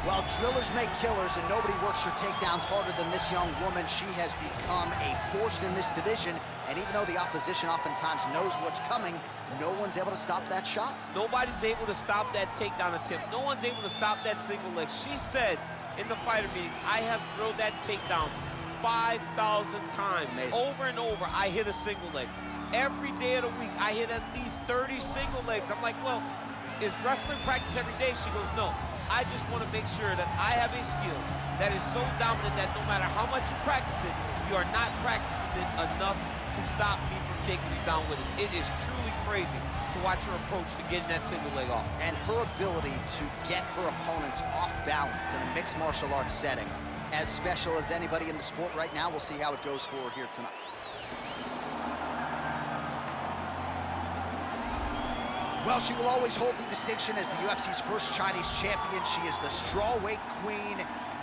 Well, drillers make killers, and nobody works her takedowns harder than this young woman. She has become a force in this division, and even though the opposition oftentimes knows what's coming, no one's able to stop that shot. Nobody's able to stop that takedown attempt. No one's able to stop that single leg. She said in the fighter meetings, I have drilled that takedown 5,000 times. Amazing. Over and over, I hit a single leg. Every day of the week, I hit at least 30 single legs. I'm like, well, is wrestling practice every day? She goes, no. I just want to make sure that I have a skill that is so dominant that no matter how much you practice it, you are not practicing it enough to stop me from taking you down with it. It is truly crazy to watch her approach to getting that single leg off. And her ability to get her opponents off balance in a mixed martial arts setting, as special as anybody in the sport right now. We'll see how it goes for her here tonight. Well, she will always hold the distinction as the UFC's first Chinese champion. She is the strawweight queen,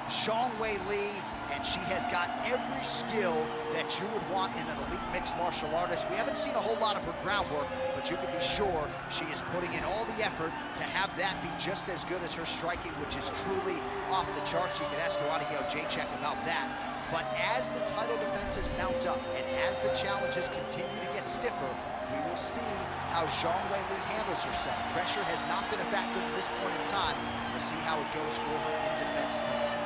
Zhang Weili, and she has got every skill that you would want in an elite mixed martial artist. We haven't seen a whole lot of her groundwork, but you can be sure she is putting in all the effort to have that be just as good as her striking, which is truly off the charts. You can ask Audio J-Check about that. But as the title defenses mount up and as the challenges continue to get stiffer, we will see how Zhang Weili handles herself. Pressure has not been a factor at this point in time. We'll see how it goes for her in defense tonight.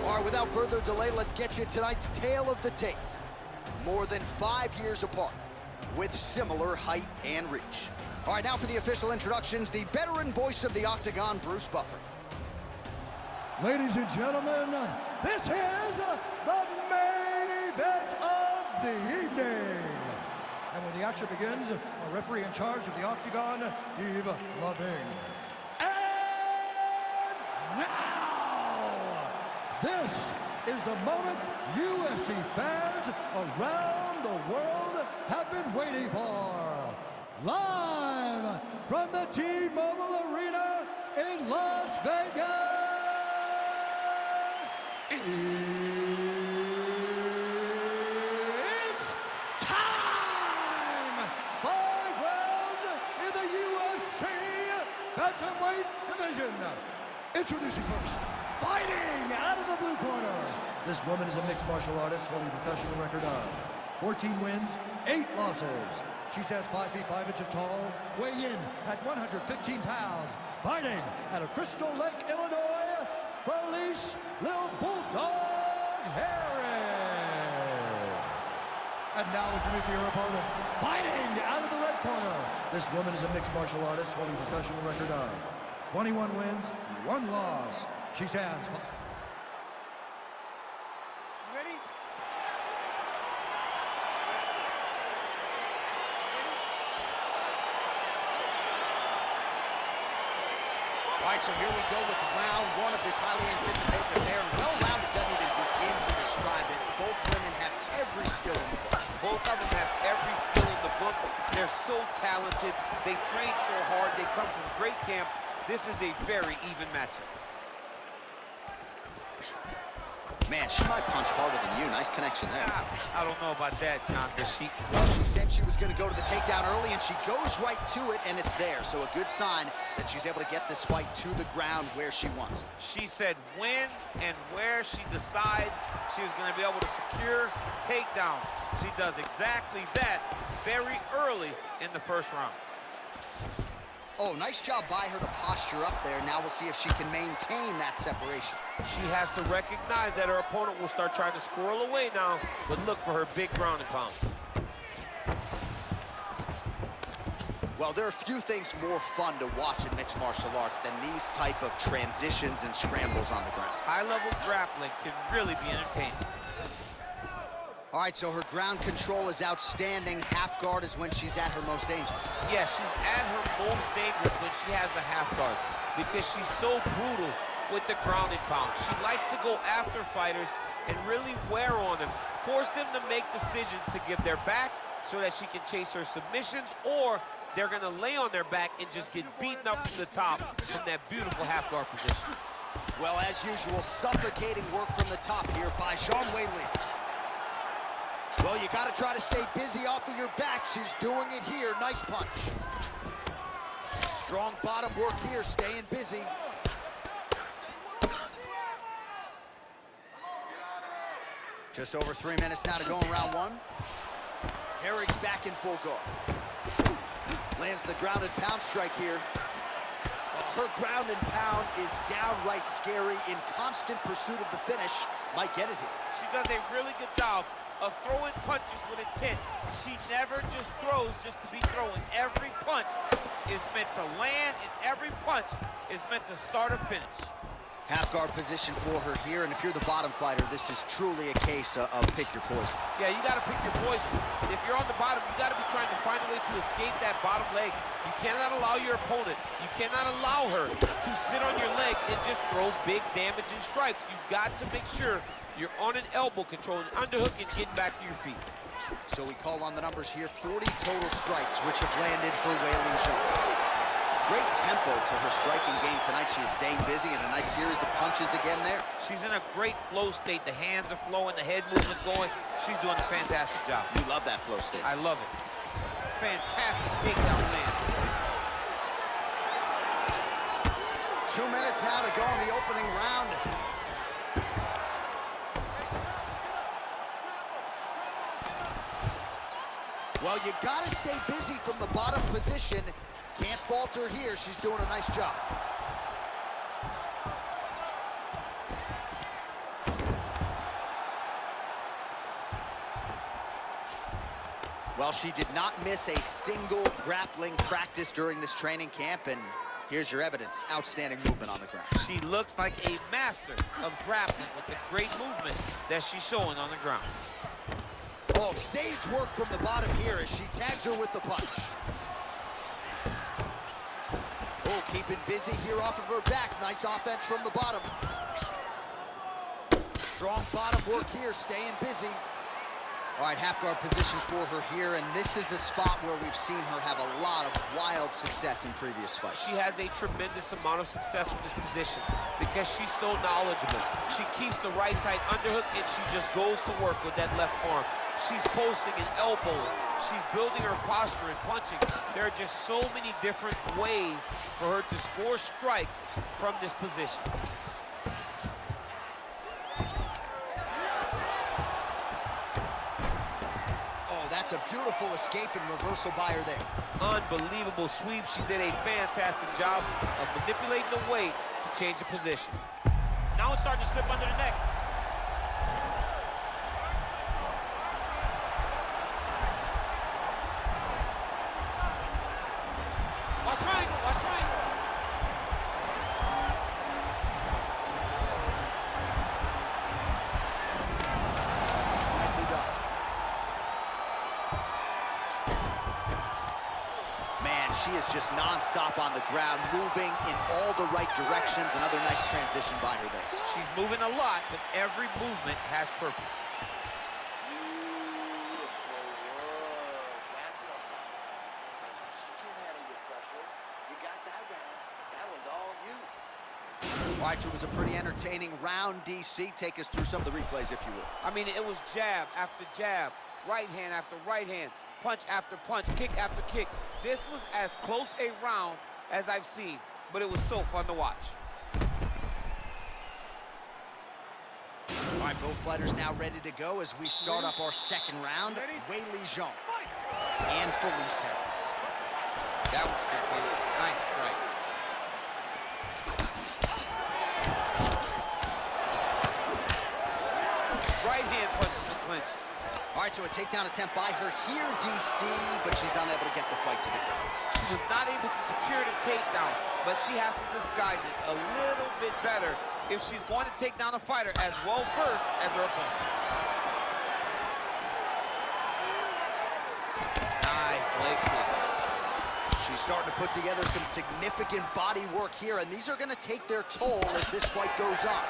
All right, without further delay, let's get you tonight's tale of the tape. More than 5 years apart, with similar height and reach. All right, now for the official introductions, the veteran voice of the Octagon, Bruce Buffer. Ladies and gentlemen, this is the main event of the evening. And when the action begins, our referee in charge of the Octagon, Yves Loving. And now, this is the moment UFC fans around the world have been waiting for. Live from the T-Mobile Arena in Las Vegas. It's time! 5 rounds in the UFC bantamweight division. Introducing first, fighting out of the blue corner. This woman is a mixed martial artist holding a professional record of 14 wins, 8 losses. She stands 5 feet 5 inches tall, weighing in at 115 pounds. Fighting out of Crystal Lake, Illinois, Felice Lil Bulldog Harris. And now introducing her opponent, fighting out of the red corner. This woman is a mixed martial artist holding a professional record of 21 wins, 1 loss. She stands. Ready? All right, so here we go with round 1 of this highly anticipated affair. Well-rounded doesn't even begin to describe it. Both women have every skill in the book. Both of them have every skill in the book. They're so talented. They train so hard. They come from great camps. This is a very even matchup. Man, she might punch harder than you. Nice connection there. I don't know about that, John. Well, she said she was going to go to the takedown early, and she goes right to it, and it's there. So a good sign that she's able to get this fight to the ground where she wants it. She said when and where she decides she was going to be able to secure takedowns. She does exactly that very early in the first round. Oh, nice job by her to posture up there. Now we'll see if she can maintain that separation. She has to recognize that her opponent will start trying to squirrel away now, but look for her big ground and pound. Well, there are few things more fun to watch in mixed martial arts than these type of transitions and scrambles on the ground. High-level grappling can really be entertaining. All right, so her ground control is outstanding. Half guard is when she's at her most dangerous. Yeah, she's at her most dangerous when she has the half guard because she's so brutal with the ground and pound. She likes to go after fighters and really wear on them, force them to make decisions to give their backs so that she can chase her submissions, or they're gonna lay on their back and just get beaten up from the top from that beautiful half guard position. Well, as usual, suffocating work from the top here by Zhang Weili. Well, you got to try to stay busy off of your back. She's doing it here. Nice punch. Strong bottom work here, staying busy. Just over 3 minutes now to go in round one. Herrig's back in full guard. Lands the ground and pound strike here. Her ground and pound is downright scary, in constant pursuit of the finish. Might get it here. She does a really good job of throwing punches with intent. She never just throws just to be throwing. Every punch is meant to land, and every punch is meant to start or finish. Half guard position for her here, and if you're the bottom fighter, this is truly a case of pick your poison. Yeah, you gotta pick your poison. And if you're on the bottom, you gotta be trying to find a way to escape that bottom leg. You cannot allow your opponent, you cannot allow her to sit on your leg and just throw big damaging strikes. You got to make sure you're on an elbow, controlling an underhook and getting back to your feet. So we call on the numbers here, 40 total strikes, which have landed for Weili Zhang. Great tempo to her striking game tonight. She is staying busy, and a nice series of punches again there. She's in a great flow state. The hands are flowing, the head movement's going. She's doing a fantastic job. You love that flow state. I love it. Fantastic takedown land. 2 minutes now to go in the opening round. Well, you gotta stay busy from the bottom position. Can't falter here. She's doing a nice job. Well, she did not miss a single grappling practice during this training camp, and here's your evidence. Outstanding movement on the ground. She looks like a master of grappling with the great movement that she's showing on the ground. Oh, sage work from the bottom here as she tags her with the punch. Oh, keeping busy here off of her back. Nice offense from the bottom. Strong bottom work here, staying busy. All right, half guard position for her here, and this is a spot where we've seen her have a lot of wild success in previous fights. She has a tremendous amount of success with this position because she's so knowledgeable. She keeps the right side underhook, and she just goes to work with that left arm. She's posting and elbowing. She's building her posture and punching. There are just so many different ways for her to score strikes from this position. Oh, that's a beautiful escape and reversal by her there. Unbelievable sweep. She did a fantastic job of manipulating the weight to change the position. Now it's starting to slip under the neck. She is just non-stop on the ground, moving in all the right directions. Another nice transition by her there. She's moving a lot, but every movement has purpose. Beautiful work. That's what I'm talking about. She can't handle your pressure. You got that round. That one's all you. All right, so it was a pretty entertaining round, DC. Take us through some of the replays, if you will. I mean, it was jab after jab, right hand after right hand, punch after punch, kick after kick. This was as close a round as I've seen, but it was so fun to watch. All right, both fighters now ready to go as we start up our second round. Weili Zhang and Felice Herrig. That was a nice strike. Right hand punch in the clinch. All right, so a takedown attempt by her here, DC, but she's unable to get the fight to the ground. She was not able to secure the takedown, but she has to disguise it a little bit better if she's going to take down a fighter as well first as her opponent. Nice leg kick. She's starting to put together some significant body work here, and these are going to take their toll as this fight goes on.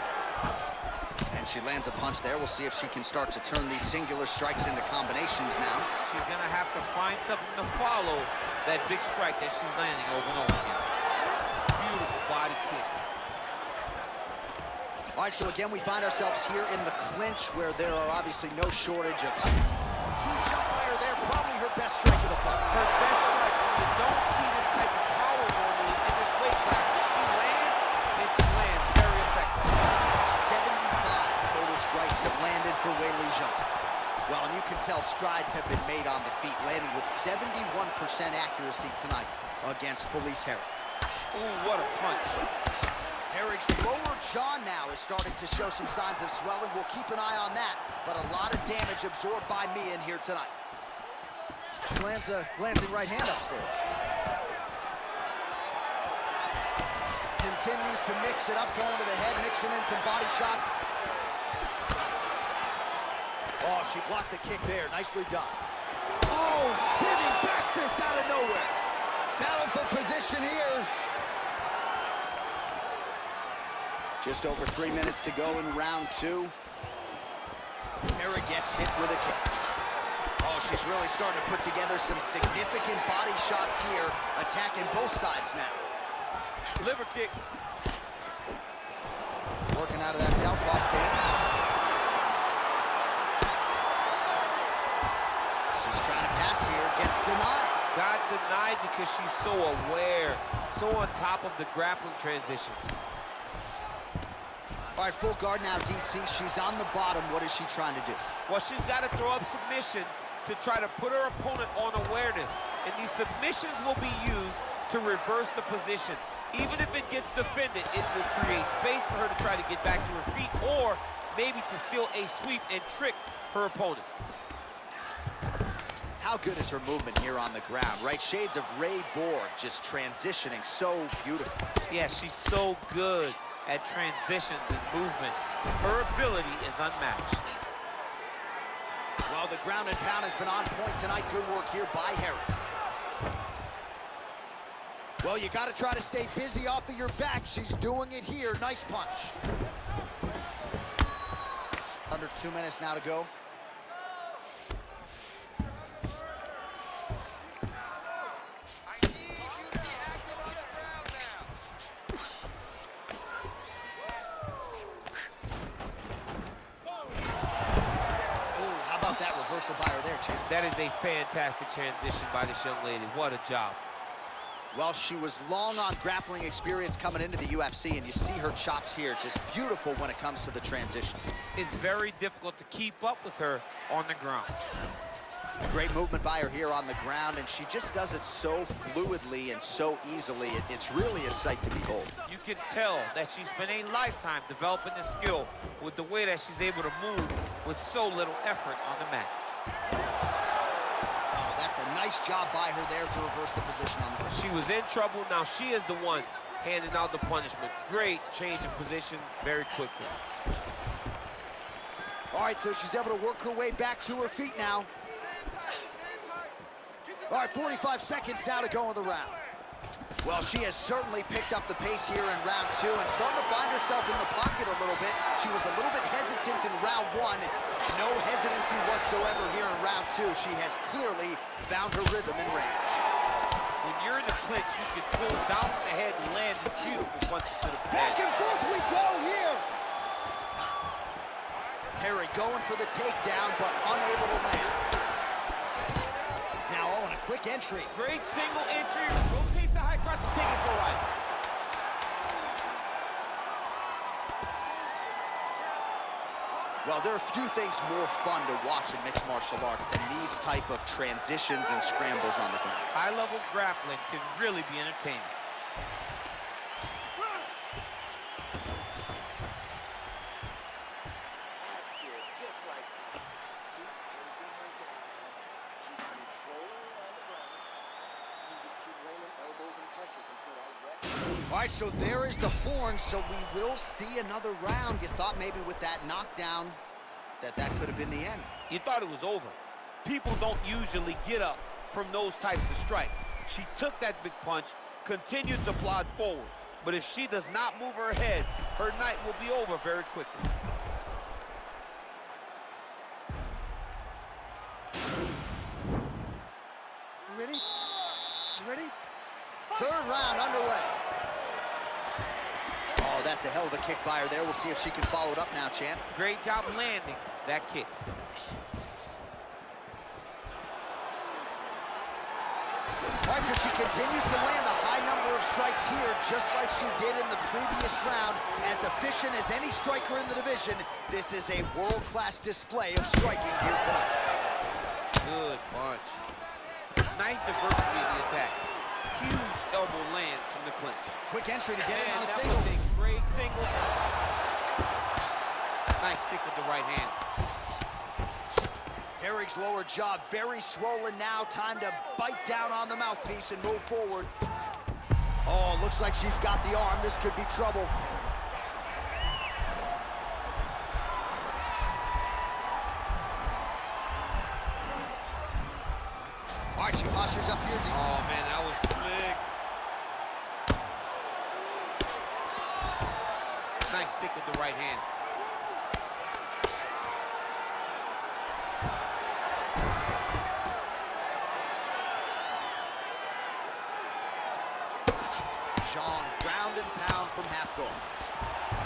And she lands a punch there. We'll see if she can start to turn these singular strikes into combinations now. She's going to have to find something to follow that big strike that she's landing over and over again. Beautiful body kick. All right, so again, we find ourselves here in the clinch where there are obviously no shortage of huge shot by her there. Probably her best strike of the fight. Her best strike. When you don't see this type of power normally strides have been made on the feet, landing with 71% accuracy tonight against Felice Herrig. Ooh, what a punch. Herrig's lower jaw now is starting to show some signs of swelling. We'll keep an eye on that, but a lot of damage absorbed by Mia in here tonight. Lands a glancing right hand upstairs. Continues to mix it up, going to the head, mixing in some body shots. Oh, she blocked the kick there. Nicely done. Oh, spinning back fist out of nowhere. Battle for position here. Just over 3 minutes to go in round 2. Herrig gets hit with a kick. Oh, she's really starting to put together some significant body shots here, attacking both sides now. Liver kick. Working out of that southpaw stance. She's trying to pass here, gets denied. Got denied because she's so aware, so on top of the grappling transitions. All right, full guard now, DC. She's on the bottom. What is she trying to do? Well, she's got to throw up submissions to try to put her opponent on awareness. And these submissions will be used to reverse the position. Even if it gets defended, it will create space for her to try to get back to her feet, or maybe to steal a sweep and trick her opponent. How good is her movement here on the ground, right? Shades of Ray Borg, just transitioning so beautiful. Yeah, she's so good at transitions and movement. Her ability is unmatched. Well, the ground and pound has been on point tonight. Good work here by Herrig. Well, you got to try to stay busy off of your back. She's doing it here. Nice punch. Under 2 minutes now to go. By her there, champ. That is a fantastic transition by this young lady. What a job. Well, she was long on grappling experience coming into the UFC, and you see her chops here. Just beautiful when it comes to the transition. It's very difficult to keep up with her on the ground. Great movement by her here on the ground, and she just does it so fluidly and so easily. It's really a sight to behold. You can tell that she's spent a lifetime developing this skill with the way that she's able to move with so little effort on the mat. Oh, that's a nice job by her there to reverse the position on the ground. She was in trouble. Now she is the one handing out the punishment. Great change of position very quickly. All right, so she's able to work her way back to her feet now. All right, 45 seconds now to go in the round. Well, she has certainly picked up the pace here in round 2 and starting to find herself in the pocket a little bit. She was a little bit hesitant in round 1. No hesitancy whatsoever here in round 2. She has clearly found her rhythm and range. When you're in the clinch, you can pull down to the head and land beautiful punches to the head. Back and forth we go here. Herrig going for the takedown, but unable to land. Now, oh, and a quick entry. Great single entry, rotates the high crotch, is taking it for a ride. Well, there are few things more fun to watch in mixed martial arts than these type of transitions and scrambles on the ground. High-level grappling can really be entertaining. That's it, just like that. Keep taking her down. Keep control on the ground. You just keep landing elbows and punches until I wreck. All right, so there is the horn, so we will see another round. You thought maybe with that knockdown that could have been the end. You thought it was over. People don't usually get up from those types of strikes. She took that big punch, continued to plod forward. But if she does not move her head, her night will be over very quickly. You ready? You ready? Third round underway. Oh, that's a hell of a kick by her there. We'll see if she can follow it up now, champ. Great job landing that kick. All right, so she continues to land a high number of strikes here, just like she did in the previous round. As efficient as any striker in the division, this is a world-class display of striking here tonight. Good punch. Nice diversity in the attack. Huge elbow lands from the clinch. Quick entry to get in on a That single. was a great single. Nice stick with the right hand. Herrig's lower jaw very swollen now. Time to bite down on the mouthpiece and move forward. Oh, looks like she's got the arm. This could be trouble. All right, she postures up here. Oh, man, that was slick. Nice stick with the right hand. Zhang, ground and pound from half guard.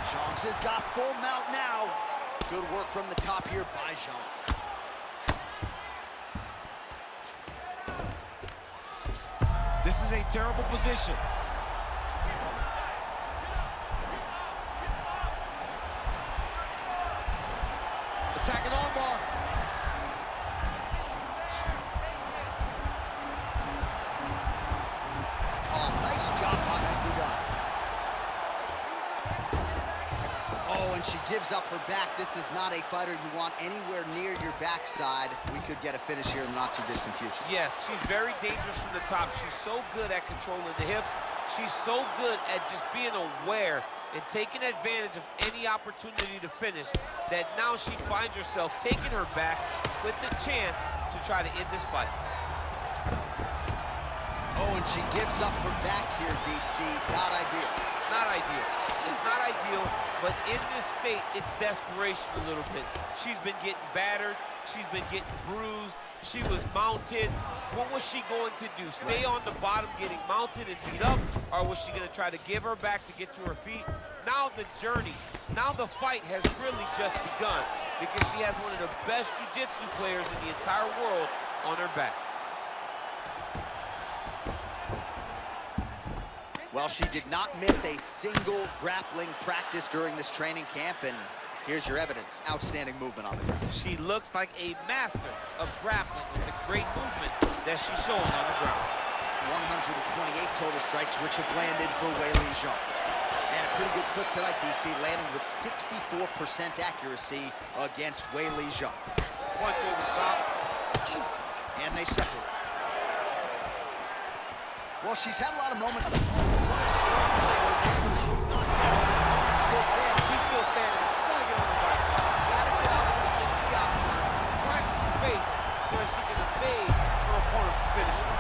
Zhang's has got full mount now. Good work from the top here by Zhang. This is a terrible position. Attacking armbar. Oh, nice job, nicely done. Oh, and she gives up her back. This is not a fighter you want anywhere near your backside. We could get a finish here in the not-too-distant future. Yes, she's very dangerous from the top. She's so good at controlling the hips. She's so good at just being aware and taking advantage of any opportunity to finish that now she finds herself taking her back with the chance to try to end this fight. Oh, and she gives up her back here, DC. Not ideal. Not ideal. It's not ideal, but in this state, it's desperation a little bit. She's been getting battered. She's been getting bruised. She was mounted. What was she going to do? Stay on the bottom getting mounted and beat up? Or was she going to try to give her back to get to her feet? Now the journey, now the fight has really just begun because she has one of the best jiu-jitsu players in the entire world on her back. Well, she did not miss a single grappling practice during this training camp, and here's your evidence. Outstanding movement on the ground. She looks like a master of grappling with the great movement that she's showing on the ground. 128 total strikes, which have landed for Weili Zhang. And a pretty good clip tonight, DC, landing with 64% accuracy against Weili Zhang. Punch over the top. And they separate. Well, she's had a lot of moments. What a strike by her. Not down. Still standing. She's still standing. She's got to get on the fight. She's got to get out of the center. Get out there. Practice the base so that she can evade her opponent from finishing.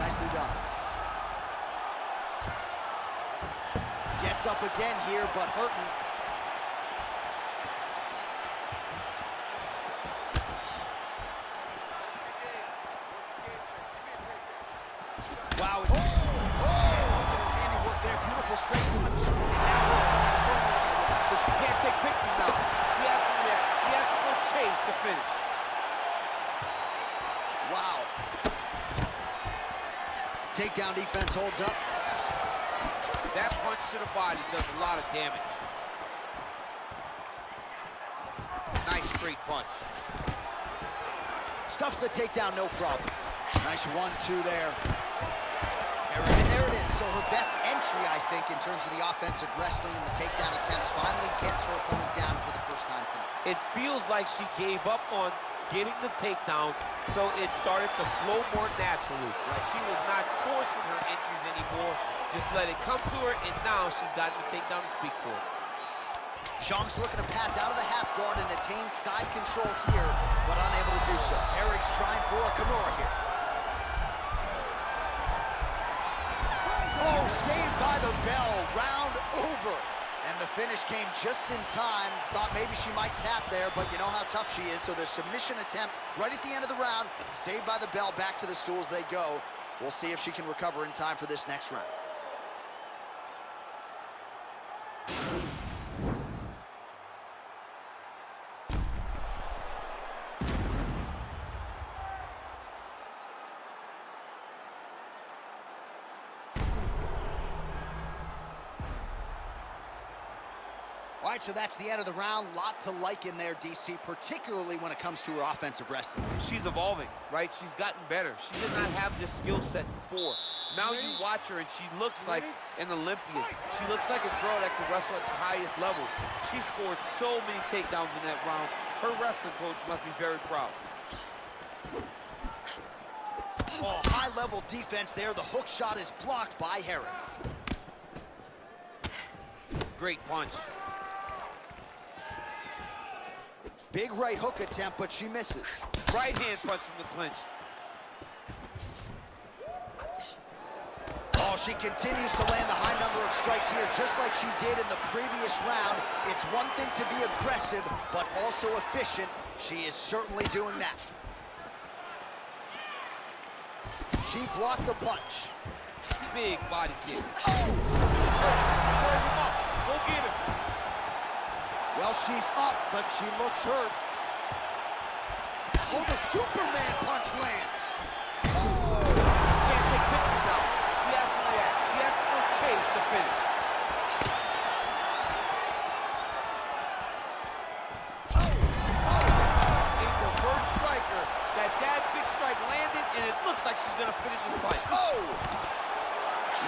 Nicely done. Gets up again here, but hurting. Wow. Oh! Look at her handiwork there. Beautiful straight punch. But she can't take pictures now. She has to react. She has to go chase the finish. Wow. Takedown defense holds up. That punch to the body does a lot of damage. Nice straight punch. Stuffs the takedown, no problem. Nice 1-2 there. And there it is. So her best entry, I think, in terms of the offensive wrestling and the takedown attempts, finally gets her opponent down for the first time tonight. It feels like she gave up on getting the takedown, so it started to flow more naturally. She was not forcing her entries anymore. Just let it come to her, and now she's gotten the takedown to speak for it. Zhang's looking to pass out of the half guard and attain side control here, but unable to do so. Eric's trying for a Kimura here. Oh, saved by the bell, round over. And the finish came just in time. Thought maybe she might tap there, but you know how tough she is. So the submission attempt right at the end of the round, saved by the bell, back to the stools they go. We'll see if she can recover in time for this next round. All right, so that's the end of the round. Lot to like in there, DC, particularly when it comes to her offensive wrestling. She's evolving, right? She's gotten better. She did not have this skill set before. Now you watch her, and she looks like an Olympian. She looks like a girl that can wrestle at the highest level. She scored so many takedowns in that round. Her wrestling coach must be very proud. Oh, high-level defense there. The hook shot is blocked by Herrick. Great punch. Big right hook attempt, but she misses. Right hand punch from the clinch. Oh, she continues to land a high number of strikes here, just like she did in the previous round. It's one thing to be aggressive, but also efficient. She is certainly doing that. She blocked the punch. Big body kick. Oh! Serve him up. Go get him. Well, she's up, but she looks hurt. Oh, the Superman punch lands. Oh! Can't take pictures now. She has to react. She has to go chase the finish. A reverse striker. That big strike landed, and it looks like she's going to finish this fight. Oh!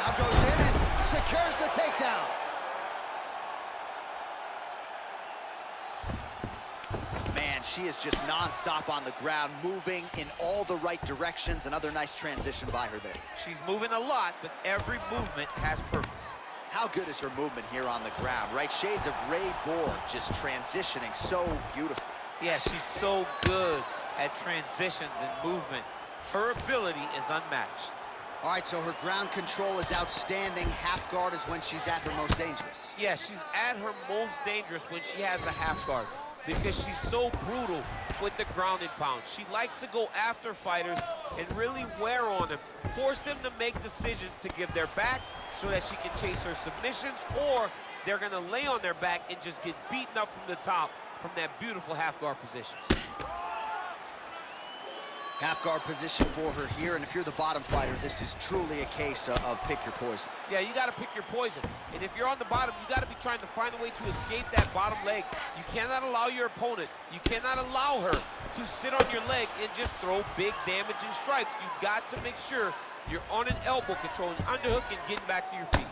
Now goes in and secures the takedown. Man, she is just non-stop on the ground, moving in all the right directions. Another nice transition by her there. She's moving a lot, but every movement has purpose. How good is her movement here on the ground, right? Shades of Ray Borg, just transitioning so beautifully. Yeah, she's so good at transitions and movement. Her ability is unmatched. All right, so her ground control is outstanding. Half guard is when she's at her most dangerous. Yeah, she's at her most dangerous when she has a half guard, because she's so brutal with the ground and pound. She likes to go after fighters and really wear on them, force them to make decisions to give their backs so that she can chase her submissions, or they're gonna lay on their back and just get beaten up from the top from that beautiful half guard position. Half guard position for her here, and if you're the bottom fighter, this is truly a case of pick your poison. Yeah, you gotta pick your poison. And if you're on the bottom, you gotta be trying to find a way to escape that bottom leg. You cannot allow your opponent, you cannot allow her to sit on your leg and just throw big damaging strikes. You've got to make sure you're on an elbow, controlling the underhook and getting back to your feet.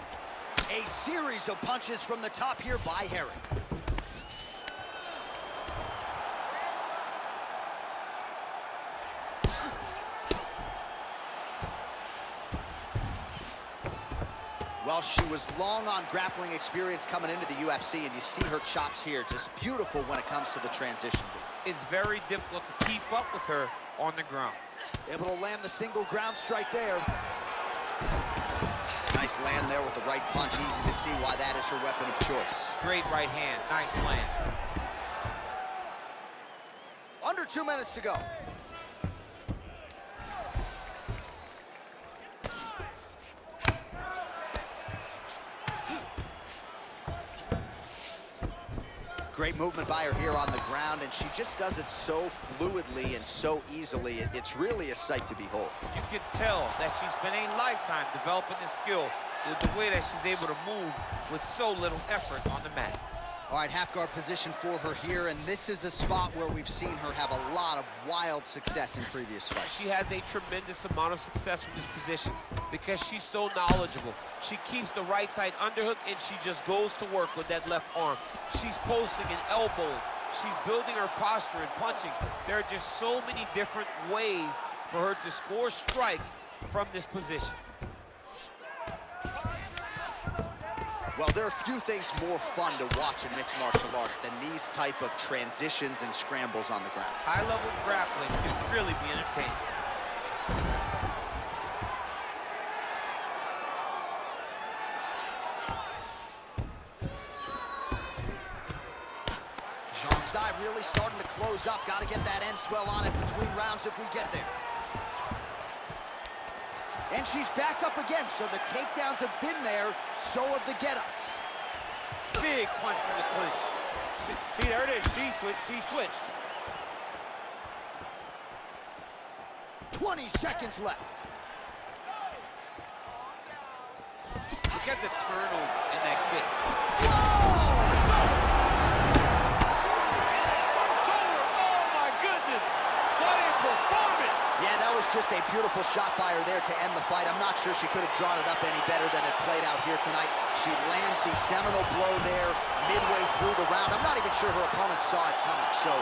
A series of punches from the top here by Herrick. Well, she was long on grappling experience coming into the UFC, and you see her chops here, just beautiful when it comes to the transition. It's very difficult to keep up with her on the ground. Able to land the single ground strike there. Nice land there with the right punch. Easy to see why that is her weapon of choice. Great right hand, nice land. Under 2 minutes to go. Great movement by her here on the ground, and she just does it so fluidly and so easily. It's really a sight to behold. You can tell that she's spent a lifetime developing this skill with the way that she's able to move with so little effort on the mat. All right, half guard position for her here, and this is a spot where we've seen her have a lot of wild success in previous fights. She has a tremendous amount of success from this position because she's so knowledgeable. She keeps the right side underhook, and she just goes to work with that left arm. She's posting and elbowing. She's building her posture and punching. There are just so many different ways for her to score strikes from this position. Well, there are few things more fun to watch in mixed martial arts than these type of transitions and scrambles on the ground. High-level grappling can really be entertaining. Zhang Weili really starting to close up. Got to get that end swell on it between rounds if we get there. And she's back up again, so the takedowns have been there, so have the get-ups. Big punch from the clinch. See, there it is. She switched. 20 seconds left. Look at the turnover in that kick. Whoa! beautiful shot by her there to end the fight. I'm not sure she could have drawn it up any better than it played out here tonight. She lands the seminal blow there midway through the round. I'm not even sure her opponent saw it coming. So